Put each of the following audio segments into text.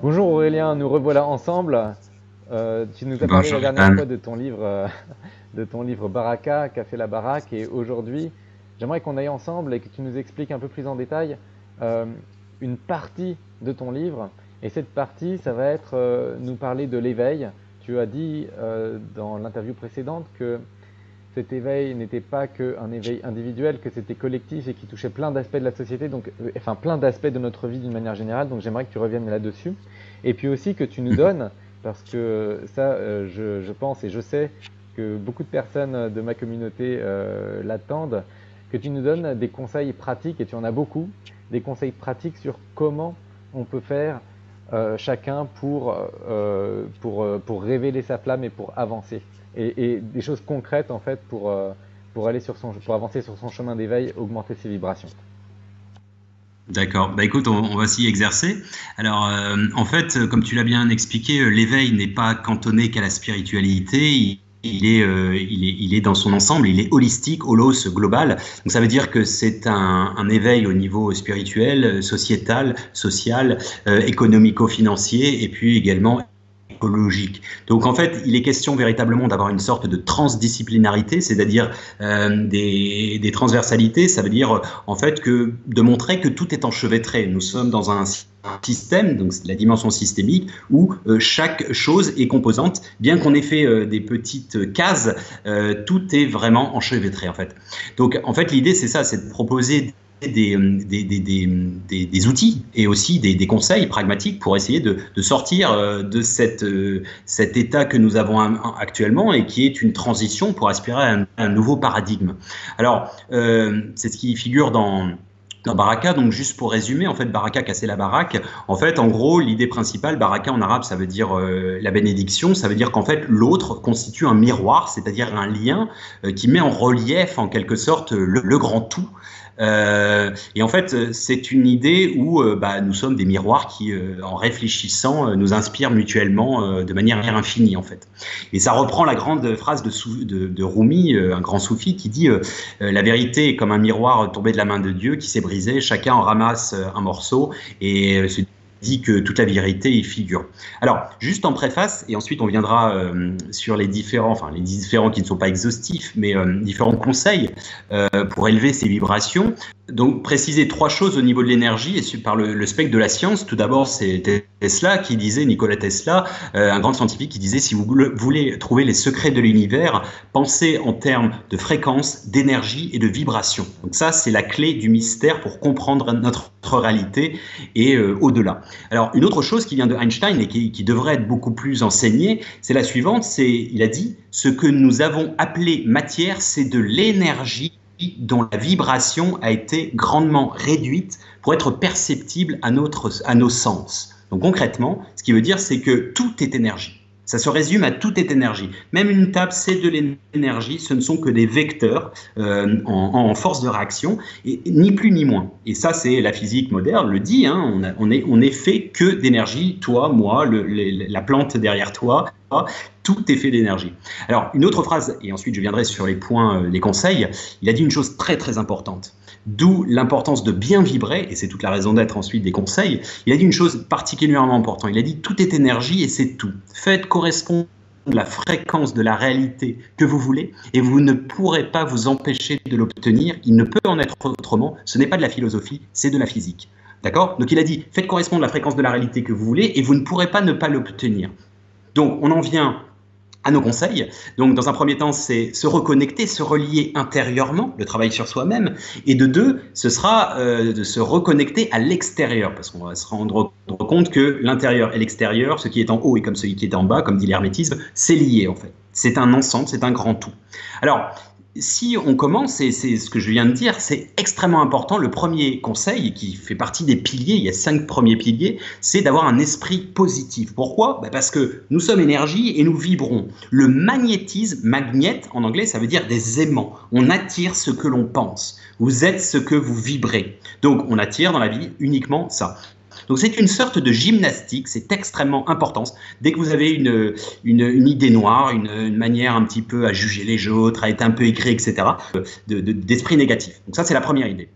Bonjour Aurélien, nous revoilà ensemble. Tu nous as parlé la Bonjour dernière Ethan. fois de ton livre, de ton livre Baraka, Café la Baraque, et aujourd'hui, j'aimerais qu'on aille ensemble et que tu nous expliques un peu plus en détail euh, une partie de ton livre. Et cette partie, ça va être nous parler de l'éveil. Tu as dit dans l'interview précédente que cet éveil n'était pas qu'un éveil individuel, que c'était collectif et qui touchait plein d'aspects de la société, donc, enfin plein d'aspects de notre vie d'une manière générale. Donc j'aimerais que tu reviennes là-dessus. Et puis aussi que tu nous donnes, parce que ça, je pense et je sais que beaucoup de personnes de ma communauté l'attendent, que tu nous donnes des conseils pratiques, et tu en as beaucoup, des conseils pratiques sur comment on peut faire chacun pour révéler sa flamme et pour avancer. Et des choses concrètes en fait pour avancer sur son chemin d'éveil, augmenter ses vibrations. D'accord. Bah écoute, on va s'y exercer. Alors, en fait, comme tu l'as bien expliqué, l'éveil n'est pas cantonné qu'à la spiritualité. Il est dans son ensemble, il est holistique, holos, global. Donc ça veut dire que c'est un éveil au niveau spirituel, sociétal, social, économico-financier, et puis également écologique. Donc en fait, il est question véritablement d'avoir une sorte de transdisciplinarité, c'est-à-dire des transversalités. Ça veut dire en fait que de montrer que tout est enchevêtré. Nous sommes dans un système, donc la dimension systémique, où chaque chose est composante. Bien qu'on ait fait des petites cases, tout est vraiment enchevêtré en fait. Donc en fait, l'idée c'est ça, c'est de proposer des outils et aussi des conseils pragmatiques pour essayer de sortir de cet état que nous avons actuellement et qui est une transition pour aspirer à un nouveau paradigme. Alors, c'est ce qui figure dans Baraka. Donc juste pour résumer, en fait, Baraka, casser la baraque, en fait, en gros, l'idée principale, Baraka en arabe, ça veut dire la bénédiction, ça veut dire qu'en fait, l'autre constitue un miroir, c'est-à-dire un lien qui met en relief, en quelque sorte, le grand tout. Et en fait, c'est une idée où bah, nous sommes des miroirs qui, en réfléchissant, nous inspirent mutuellement de manière infinie, en fait. Et ça reprend la grande phrase de Rumi, un grand soufi, qui dit la vérité est comme un miroir tombé de la main de Dieu qui s'est brisé, chacun en ramasse un morceau et se dit que toute la vérité y figure. Alors, juste en préface, et ensuite on viendra sur les différents qui ne sont pas exhaustifs, mais différents conseils pour élever ces vibrations. Donc, préciser trois choses au niveau de l'énergie et par le spectre de la science. Tout d'abord, c'est Tesla qui disait, Nikola Tesla, un grand scientifique qui disait, si vous voulez trouver les secrets de l'univers, pensez en termes de fréquence, d'énergie et de vibration. Donc ça, c'est la clé du mystère pour comprendre notre réalité et au-delà. Alors, une autre chose qui vient de Einstein et qui devrait être beaucoup plus enseignée, c'est la suivante, il a dit, ce que nous avons appelé matière, c'est de l'énergie dont la vibration a été grandement réduite pour être perceptible à nos sens. Donc concrètement, ce qui veut dire, c'est que tout est énergie. Ça se résume à tout est énergie. Même une table, c'est de l'énergie, ce ne sont que des vecteurs en force de réaction, et ni plus ni moins. Et ça, c'est la physique moderne, le dit, hein, on est fait que d'énergie, toi, moi, la plante derrière toi, tout est fait d'énergie. Alors, une autre phrase, et ensuite je viendrai sur les points, les conseils, il a dit une chose très très importante. D'où l'importance de bien vibrer, et c'est toute la raison d'être ensuite des conseils. Il a dit une chose particulièrement importante. Il a dit tout est énergie et c'est tout. Faites correspondre la fréquence de la réalité que vous voulez et vous ne pourrez pas vous empêcher de l'obtenir. Il ne peut en être autrement. Ce n'est pas de la philosophie, c'est de la physique. D'accord? Donc il a dit faites correspondre la fréquence de la réalité que vous voulez et vous ne pourrez pas ne pas l'obtenir. Donc on en vient à nos conseils. Donc, dans un premier temps, c'est se reconnecter, se relier intérieurement, le travail sur soi-même. Et de deux, ce sera de se reconnecter à l'extérieur, parce qu'on va se rendre compte que l'intérieur et l'extérieur, ce qui est en haut et comme ce qui est en bas, comme dit l'hermétisme, c'est lié en fait. C'est un ensemble, c'est un grand tout. Alors, si on commence, et c'est ce que je viens de dire, c'est extrêmement important. Le premier conseil, qui fait partie des piliers, il y a 5 premiers piliers, c'est d'avoir un esprit positif. Pourquoi? Parce que nous sommes énergie et nous vibrons. Le magnétisme, magnète en anglais, ça veut dire des aimants. On attire ce que l'on pense. Vous êtes ce que vous vibrez. Donc on attire dans la vie uniquement ça. Donc c'est une sorte de gymnastique, c'est extrêmement important. Dès que vous avez une idée noire, une manière un petit peu à juger les autres, à être un peu aigri, etc., d'esprit négatif. Donc ça, c'est la première idée.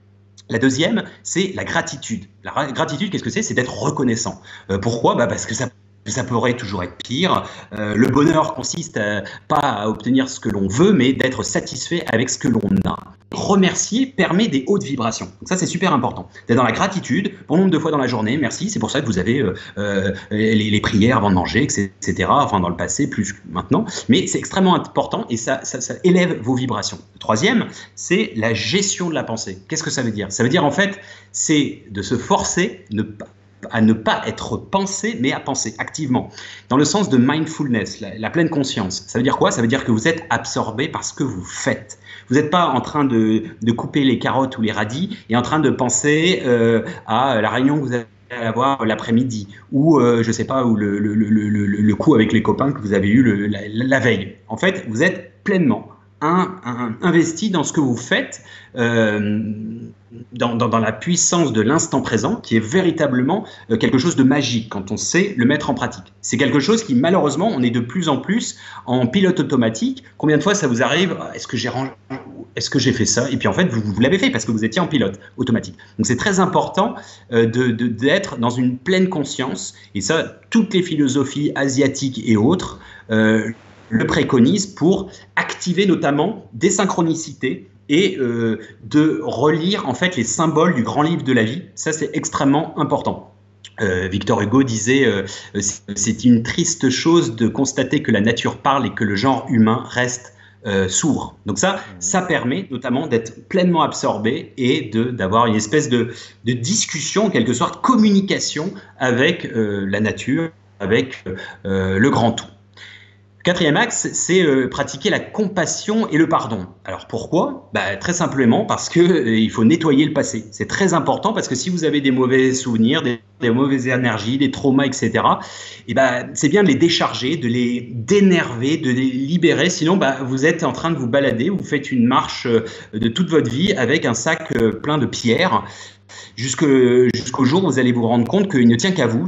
La deuxième, c'est la gratitude. La gratitude, qu'est-ce que c'est? C'est d'être reconnaissant. Pourquoi? Parce que ça pourrait toujours être pire. Le bonheur consiste pas à obtenir ce que l'on veut, mais d'être satisfait avec ce que l'on a. Remercier permet des hautes vibrations. Donc ça, c'est super important. D'être dans la gratitude, bon nombre de fois dans la journée, merci. C'est pour ça que vous avez les prières avant de manger, etc. Enfin, dans le passé, plus que maintenant. Mais c'est extrêmement important et ça élève vos vibrations. Le troisième, c'est la gestion de la pensée. Qu'est-ce que ça veut dire? Ça veut dire, en fait, c'est de se forcer à ne pas être pensé, mais à penser activement. Dans le sens de mindfulness, la pleine conscience. Ça veut dire quoi? Ça veut dire que vous êtes absorbé par ce que vous faites. Vous n'êtes pas en train de couper les carottes ou les radis et en train de penser à la réunion que vous allez avoir l'après-midi ou je sais pas, ou le coup avec les copains que vous avez eu la veille. En fait, vous êtes pleinement investi dans ce que vous faites, dans la puissance de l'instant présent, qui est véritablement quelque chose de magique quand on sait le mettre en pratique. C'est quelque chose qui, malheureusement, on est de plus en plus en pilote automatique. Combien de fois ça vous arrive? Est-ce que j'ai rangé? Est-ce que j'ai fait ça? Et puis en fait, vous l'avez fait parce que vous étiez en pilote automatique. Donc c'est très important d'être dans une pleine conscience. Et ça, toutes les philosophies asiatiques et autres le préconisent pour activer notamment des synchronicités et de relire en fait les symboles du grand livre de la vie. Ça, c'est extrêmement important. Victor Hugo disait c'est une triste chose de constater que la nature parle et que le genre humain reste sourd. Donc ça permet notamment d'être pleinement absorbé et d'avoir une espèce de discussion, en quelque sorte, communication avec la nature, avec le grand tout. Quatrième axe, c'est pratiquer la compassion et le pardon. Alors pourquoi? Très simplement parce que il faut nettoyer le passé. C'est très important parce que si vous avez des mauvais souvenirs, des mauvaises énergies, des traumas, etc., c'est bien de les décharger, de les d'énerver, de les libérer. Sinon, vous êtes en train de vous balader, vous faites une marche de toute votre vie avec un sac plein de pierres. Jusqu'au jour où vous allez vous rendre compte qu'il ne tient qu'à vous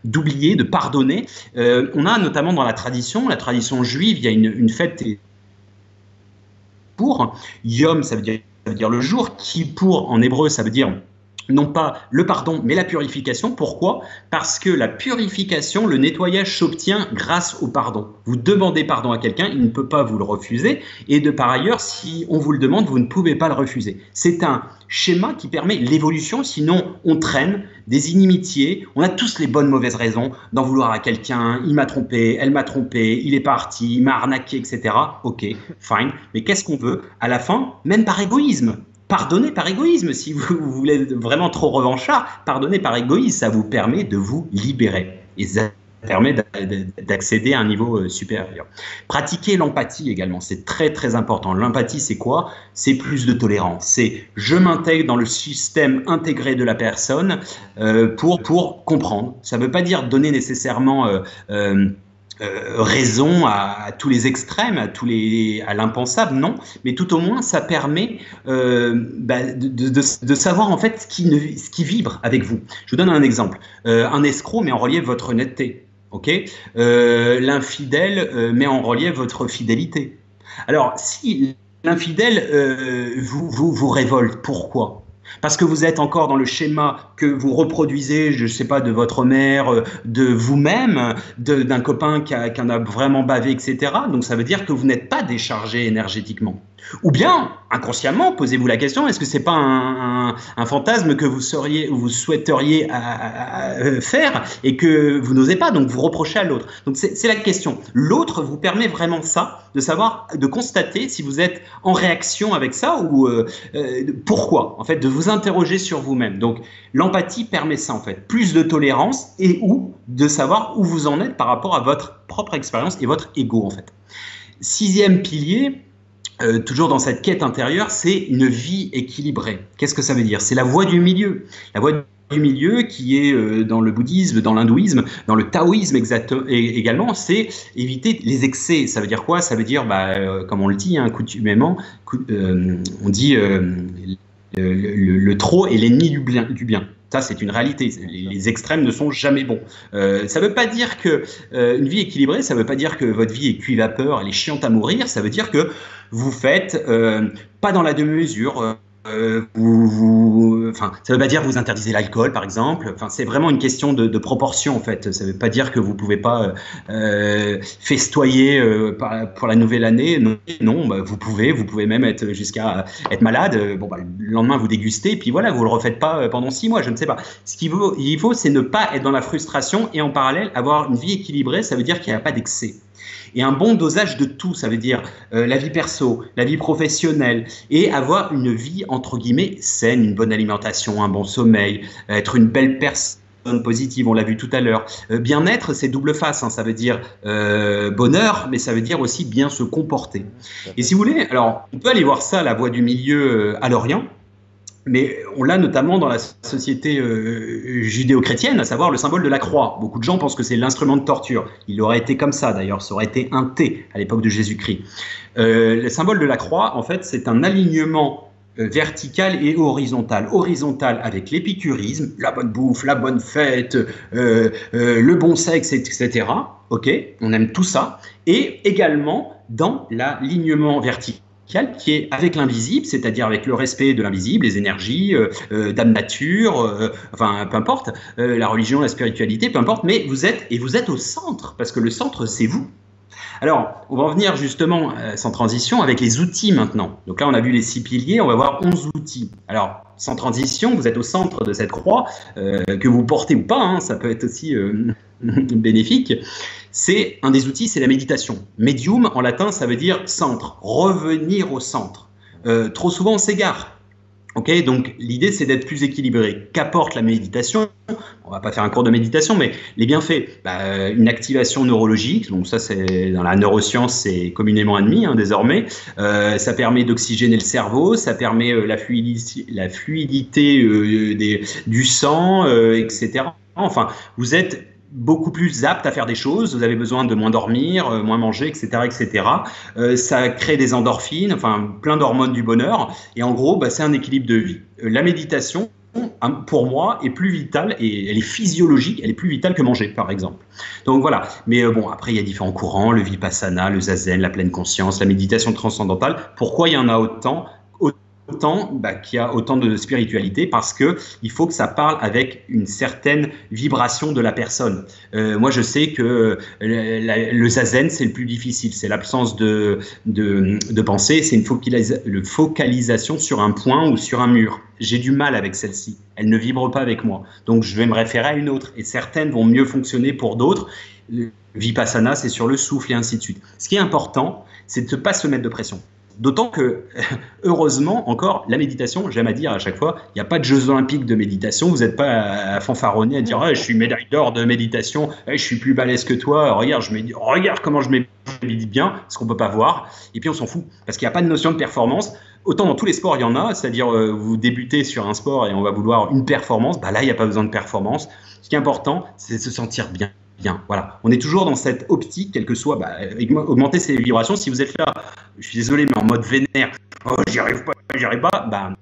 d'oublier, de pardonner. On a notamment dans la tradition juive, il y a une fête pour Yom, ça veut dire le jour, Kippour en hébreu, ça veut dire non pas le pardon, mais la purification. Pourquoi? Parce que la purification, le nettoyage s'obtient grâce au pardon. Vous demandez pardon à quelqu'un, il ne peut pas vous le refuser. Et par ailleurs, si on vous le demande, vous ne pouvez pas le refuser. C'est un schéma qui permet l'évolution, sinon on traîne des inimitiés. On a tous les bonnes, mauvaises raisons d'en vouloir à quelqu'un. Il m'a trompé, elle m'a trompé, il est parti, il m'a arnaqué, etc. Ok, fine. Mais qu'est-ce qu'on veut? À la fin, même par égoïsme. Pardonnez par égoïsme, si vous voulez vraiment trop revanchard, pardonnez par égoïsme, ça vous permet de vous libérer et ça permet d'accéder à un niveau supérieur. Pratiquer l'empathie également, c'est très très important. L'empathie, c'est quoi? C'est plus de tolérance, c'est je m'intègre dans le système intégré de la personne pour comprendre. Ça ne veut pas dire donner nécessairement raison à tous les extrêmes, à l'impensable, non, mais tout au moins ça permet de savoir en fait ce qui vibre avec vous. Je vous donne un exemple. Un escroc met en relief votre honnêteté, ok. L'infidèle met en relief votre fidélité. Alors si l'infidèle vous révolte, pourquoi? Parce que vous êtes encore dans le schéma que vous reproduisez, je ne sais pas, de votre mère, de vous-même, d'un copain qui en a vraiment bavé, etc. Donc ça veut dire que vous n'êtes pas déchargé énergétiquement. Ou bien, inconsciemment, posez-vous la question, est-ce que ce n'est pas un fantasme que vous souhaiteriez faire et que vous n'osez pas, donc vous reprochez à l'autre. Donc c'est la question. L'autre vous permet vraiment ça, de savoir, de constater si vous êtes en réaction avec ça ou pourquoi, en fait, de vous interroger sur vous-même. Donc l'empathie permet ça, en fait, plus de tolérance et de savoir où vous en êtes par rapport à votre propre expérience et votre ego, en fait. Sixième pilier, toujours dans cette quête intérieure, c'est une vie équilibrée. Qu'est-ce que ça veut dire? C'est la voie du milieu. La voie du milieu qui est dans le bouddhisme, dans l'hindouisme, dans le taoïsme également, c'est éviter les excès. Ça veut dire quoi? Ça veut dire, comme on le dit coutumément, on dit le trop est l'ennemi du bien. Ça, c'est une réalité. Les extrêmes ne sont jamais bons. Ça ne veut pas dire que une vie équilibrée, ça ne veut pas dire que votre vie est cuit-vapeur, elle est chiante à mourir. Ça veut dire que vous faites pas dans la demi-mesure. Enfin, ça ne veut pas dire que vous interdisez l'alcool, par exemple. Enfin, c'est vraiment une question de proportion, en fait. Ça ne veut pas dire que vous ne pouvez pas festoyer pour la nouvelle année. Non, non, bah, vous pouvez même être jusqu'à être malade. Bon, bah, le lendemain, vous dégustez, et puis voilà, vous ne le refaites pas pendant 6 mois, je ne sais pas. Il faut, c'est ne pas être dans la frustration et en parallèle avoir une vie équilibrée. Ça veut dire qu'il n'y a pas d'excès. Et un bon dosage de tout, ça veut dire la vie perso, la vie professionnelle, et avoir une vie, entre guillemets, saine, une bonne alimentation, un bon sommeil, être une belle personne positive, on l'a vu tout à l'heure. Bien-être, c'est double face, hein, ça veut dire bonheur, mais ça veut dire aussi bien se comporter. Et si vous voulez, alors, on peut aller voir ça, la voie du milieu à l'Orient, mais on l'a notamment dans la société judéo-chrétienne, à savoir le symbole de la croix. Beaucoup de gens pensent que c'est l'instrument de torture. Il aurait été comme ça d'ailleurs, ça aurait été un T à l'époque de Jésus-Christ. Le symbole de la croix, en fait, c'est un alignement vertical et horizontal. Horizontal avec l'épicurisme, la bonne bouffe, la bonne fête, le bon sexe, etc. Ok, on aime tout ça. Et également dans l'alignement vertical qui est avec l'invisible, c'est-à-dire avec le respect de l'invisible, les énergies, d'âme nature, enfin peu importe, la religion, la spiritualité, peu importe, mais vous êtes au centre, parce que le centre, c'est vous. Alors, on va en venir justement, sans transition, avec les outils maintenant. Donc là, on a vu les 6 piliers, on va voir 11 outils. Alors, sans transition, vous êtes au centre de cette croix, que vous portez ou pas, hein, ça peut être aussi bénéfique. C'est un des outils, c'est la méditation. Medium, en latin, ça veut dire centre, revenir au centre. Trop souvent, on s'égare. Okay, donc l'idée, c'est d'être plus équilibré. Qu'apporte la méditation? On va pas faire un cours de méditation, mais les bienfaits, une activation neurologique, donc ça c'est dans la neuroscience, c'est communément admis hein, désormais. Ça permet d'oxygéner le cerveau, ça permet la fluidité du sang, etc. Enfin, vous êtes beaucoup plus apte à faire des choses, vous avez besoin de moins dormir, moins manger, etc. etc. Ça crée des endorphines, enfin plein d'hormones du bonheur, et en gros, c'est un équilibre de vie. La méditation, pour moi, est plus vitale, et elle est physiologique, elle est plus vitale que manger, par exemple. Donc voilà, mais bon, après il y a différents courants, le vipassana, le zazen, la pleine conscience, la méditation transcendantale. Pourquoi il y en a autant qu'il y a autant de spiritualité, parce que il faut que ça parle avec une certaine vibration de la personne. Moi, je sais que le zazen, c'est le plus difficile. C'est l'absence de pensée, c'est une focalisation sur un point ou sur un mur. J'ai du mal avec celle-ci. Elle ne vibre pas avec moi. Donc, je vais me référer à une autre. Et certaines vont mieux fonctionner pour d'autres. Vipassana, c'est sur le souffle et ainsi de suite. Ce qui est important, c'est de ne pas se mettre de pression. D'autant que, heureusement, encore, la méditation, j'aime à dire à chaque fois, il n'y a pas de Jeux Olympiques de méditation, vous n'êtes pas à fanfaronner, à dire je suis médaille d'or de méditation, je suis plus balèze que toi, regarde comment je médite bien, ce qu'on ne peut pas voir, et puis on s'en fout, parce qu'il n'y a pas de notion de performance. Autant dans tous les sports, il y en a, c'est-à-dire vous débutez sur un sport et on va vouloir une performance, là, il n'y a pas besoin de performance. Ce qui est important, c'est de se sentir bien. Bien, voilà. On est toujours dans cette optique, quelle que soit, augmenter ses vibrations. Si vous êtes là, je suis désolé, mais en mode vénère, j'y arrive pas,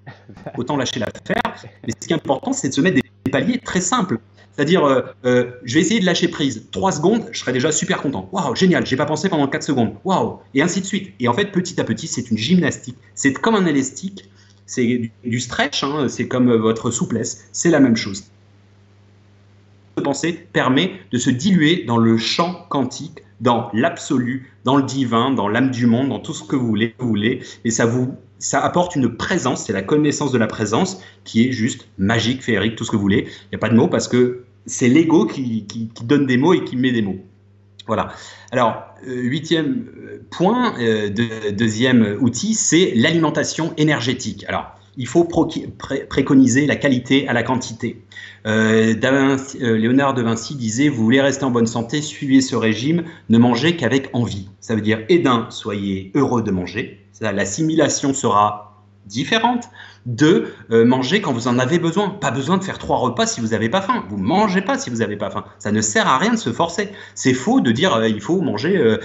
autant lâcher l'affaire. Mais ce qui est important, c'est de se mettre des paliers très simples. C'est-à-dire, je vais essayer de lâcher prise 3 secondes, je serai déjà super content. Waouh, génial, j'ai pas pensé pendant 4 secondes. Waouh, et ainsi de suite. Et en fait, petit à petit, c'est une gymnastique. C'est comme un élastique, c'est du stretch, hein, c'est comme votre souplesse, c'est la même chose. Pensée permet de se diluer dans le champ quantique, dans l'absolu, dans le divin, dans l'âme du monde, dans tout ce que vous voulez, et ça apporte une présence, c'est la connaissance de la présence qui est juste magique, féerique, tout ce que vous voulez. Il n'y a pas de mots parce que c'est l'ego qui donne des mots et qui met des mots. Voilà. Alors, 8e point, deuxième outil, c'est l'alimentation énergétique. Alors, il faut préconiser la qualité à la quantité. Léonard de Vinci disait « Vous voulez rester en bonne santé, suivez ce régime, ne mangez qu'avec envie ». Ça veut dire, soyez heureux de manger, l'assimilation sera différente. 2, manger quand vous en avez besoin. Pas besoin de faire 3 repas si vous n'avez pas faim. Vous ne mangez pas si vous n'avez pas faim. Ça ne sert à rien de se forcer. C'est faux de dire il faut manger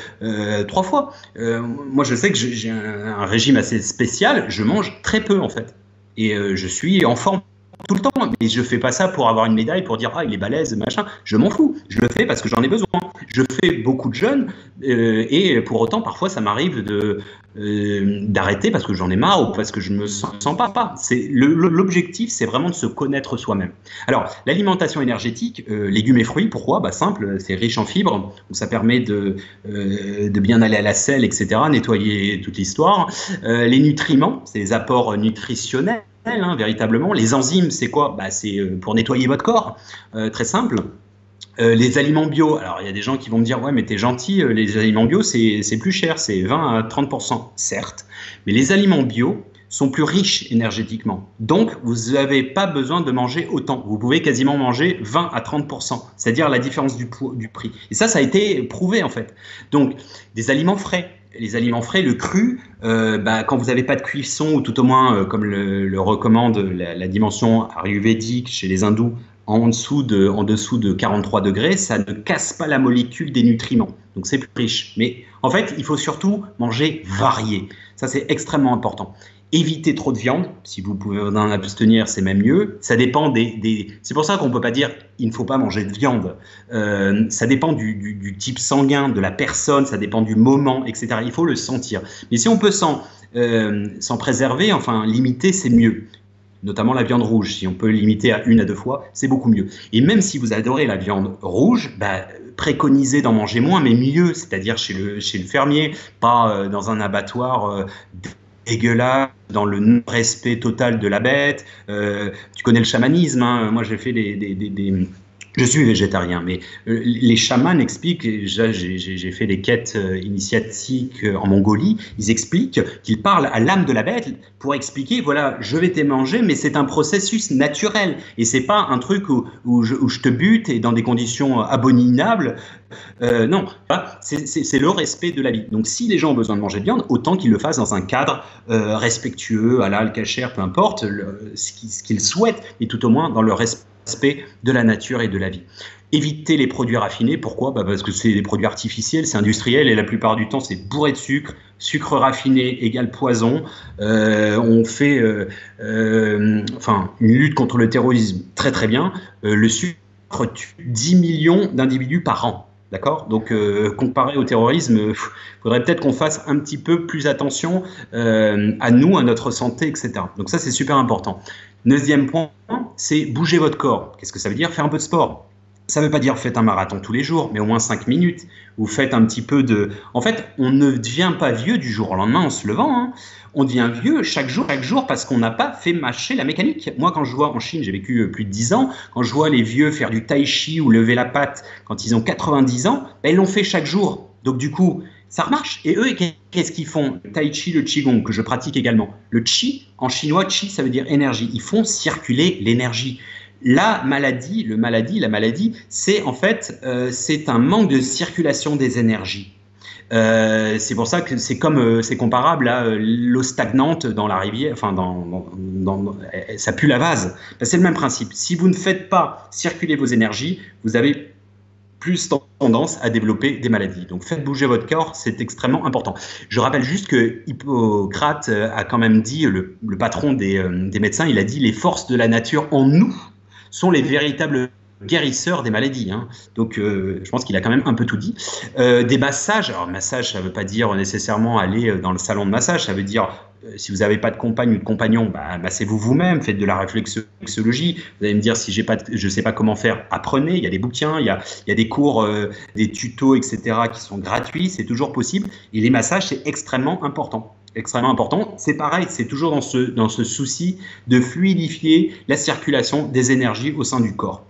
3 fois. Moi, je sais que j'ai un régime assez spécial. Je mange très peu, en fait. Et je suis en forme tout le temps, mais je fais pas ça pour avoir une médaille, pour dire il est balèze, machin. Je m'en fous. Je le fais parce que j'en ai besoin. Je fais beaucoup de jeûnes et pour autant, parfois, ça m'arrive d'arrêter parce que j'en ai marre ou parce que je me sens pas. L'objectif, c'est vraiment de se connaître soi-même. Alors, l'alimentation énergétique, légumes et fruits, pourquoi? Simple, c'est riche en fibres, donc ça permet de bien aller à la selle, etc., nettoyer toute l'histoire. Les nutriments, c'est les apports nutritionnels. Véritablement. Les enzymes, c'est quoi? C'est pour nettoyer votre corps, très simple. Les aliments bio, alors il y a des gens qui vont me dire ouais mais t'es gentil, les aliments bio c'est plus cher, c'est 20 à 30%, certes, mais les aliments bio sont plus riches énergétiquement, donc vous n'avez pas besoin de manger autant, vous pouvez quasiment manger 20 à 30%, c'est-à-dire la différence du prix, et ça a été prouvé en fait. Donc des aliments frais. Les aliments frais, le cru, quand vous n'avez pas de cuisson, ou tout au moins, comme le recommande la dimension ayurvédique chez les hindous, en dessous de 43 degrés, ça ne casse pas la molécule des nutriments. Donc c'est plus riche. Mais en fait, il faut surtout manger varié. Ça, c'est extrêmement important. Évitez trop de viande. Si vous pouvez en abstenir, c'est même mieux. Ça dépend C'est pour ça qu'on ne peut pas dire il ne faut pas manger de viande. Ça dépend du type sanguin, de la personne, ça dépend du moment, etc. Il faut le sentir. Mais si on peut s'en préserver, enfin limiter, c'est mieux. Notamment la viande rouge. Si on peut limiter à 1 à 2 fois, c'est beaucoup mieux. Et même si vous adorez la viande rouge, préconisez d'en manger moins, mais mieux, c'est-à-dire chez le fermier, pas dans un abattoir dégueulasse, dans le non-respect total de la bête. Tu connais le chamanisme, hein. Moi j'ai fait je suis végétarien, mais les chamans expliquent, j'ai fait des quêtes initiatiques en Mongolie, ils expliquent qu'ils parlent à l'âme de la bête pour expliquer, voilà, je vais te manger, mais c'est un processus naturel, et c'est pas un truc où je te bute et dans des conditions abominables. Non, c'est le respect de la vie. Donc si les gens ont besoin de manger de viande, autant qu'ils le fassent dans un cadre respectueux, halal, kasher, peu importe, ce qu'ils souhaitent, et tout au moins dans le respect de la nature et de la vie. Éviter les produits raffinés, pourquoi? Parce que c'est des produits artificiels, c'est industriel et la plupart du temps c'est bourré de sucre. Sucre raffiné égale poison. On fait une lutte contre le terrorisme très très bien. Le sucre tue 10 millions d'individus par an. D'accord? Donc, comparé au terrorisme, il faudrait peut-être qu'on fasse un petit peu plus attention à nous, à notre santé, etc. Donc ça, c'est super important. 9e point, c'est bouger votre corps. Qu'est-ce que ça veut dire? Faire un peu de sport. Ça ne veut pas dire faites un marathon tous les jours, mais au moins 5 minutes. Vous faites un petit peu de... En fait, on ne devient pas vieux du jour au lendemain en se levant, hein. On devient vieux chaque jour parce qu'on n'a pas fait marcher la mécanique. Moi, quand je vois en Chine, j'ai vécu plus de 10 ans, quand je vois les vieux faire du tai chi ou lever la patte quand ils ont 90 ans, ils l'ont fait chaque jour. Donc du coup, ça remarche. Et eux, qu'est-ce qu'ils font? Le tai chi, le qigong, que je pratique également. Le qi, en chinois, qi, ça veut dire énergie. Ils font circuler l'énergie. La maladie, c'est en fait c'est un manque de circulation des énergies. C'est pour ça que c'est comparable à l'eau stagnante dans la rivière, enfin ça pue la vase. C'est le même principe. Si vous ne faites pas circuler vos énergies, vous avez plus tendance à développer des maladies. Donc faites bouger votre corps, c'est extrêmement important. Je rappelle juste que Hippocrate a quand même dit, le patron des médecins, il a dit les forces de la nature en nous sont les véritables guérisseurs des maladies, hein. Donc je pense qu'il a quand même un peu tout dit. Des massages, alors massage ça ne veut pas dire nécessairement aller dans le salon de massage, ça veut dire si vous n'avez pas de compagne ou de compagnon, massez-vous vous-même, faites de la réflexologie. Vous allez me dire si je ne sais pas comment faire, apprenez, il y a des bouquins, il y a des cours, des tutos, etc. qui sont gratuits, c'est toujours possible. Et les massages, c'est extrêmement important. C'est pareil, c'est toujours dans ce souci de fluidifier la circulation des énergies au sein du corps.